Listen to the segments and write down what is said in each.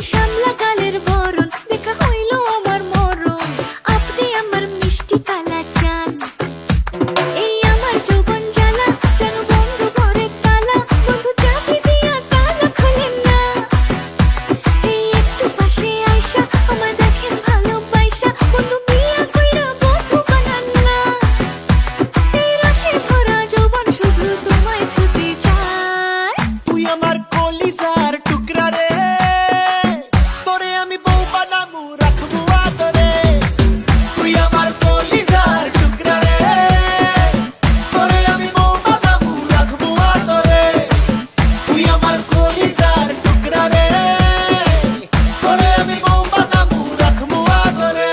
শ্যামলা কালের বরণ দেখা হইল আমার মরণ, আপনি আমার মিষ্টি কালা চান। এই আমার যৌবন জ্বালা যেন বন্ধু ঘরে তালা, বন্ধু চাবি দিয়া তালা খোলেন না। এই একটু পাশে আইসা আমায় দেখেন ভালোবাইসা, বন্ধু বিয়া কইরা বন্ধু বানান না। এই রসে ভরা যৌবন শুধু তোমায় ছুতে চায়। তুই আমার কলিজার টুকরা রে, তোরে আমি বউ বানামু রাখবো আদরে। তুই আমার কলিজার টুকরা রে, তোরে আমি বউ বানামু রাখবো আদরে। তুই আমার কলিজার টুকরা রে, তোরে আমি বউ বানামু রাখবো আদরে।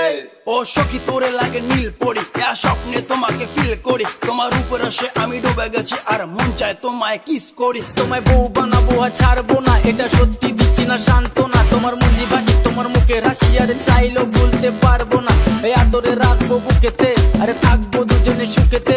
ও সখী তোরে লাগে নীল পড়ি, স্বপ্নে তোমাকে ফিল করি, তোমার উপর সে আমি ডুবে গেছি আর মন চায় তোমায় কিস করি। তোমায় বউ বানাবো আর ছাড়বো না, এটা সত্যি দিচ্ছি না সান্ত্বনা। তোমার মুঞ্জি ভাসি তোমার মুখের হাসি, আর চাইলেও ভুলতে পারবো না। এই আদরে রাখবো বুকেতে, আরে থাকবো দুজনে সুখেতে।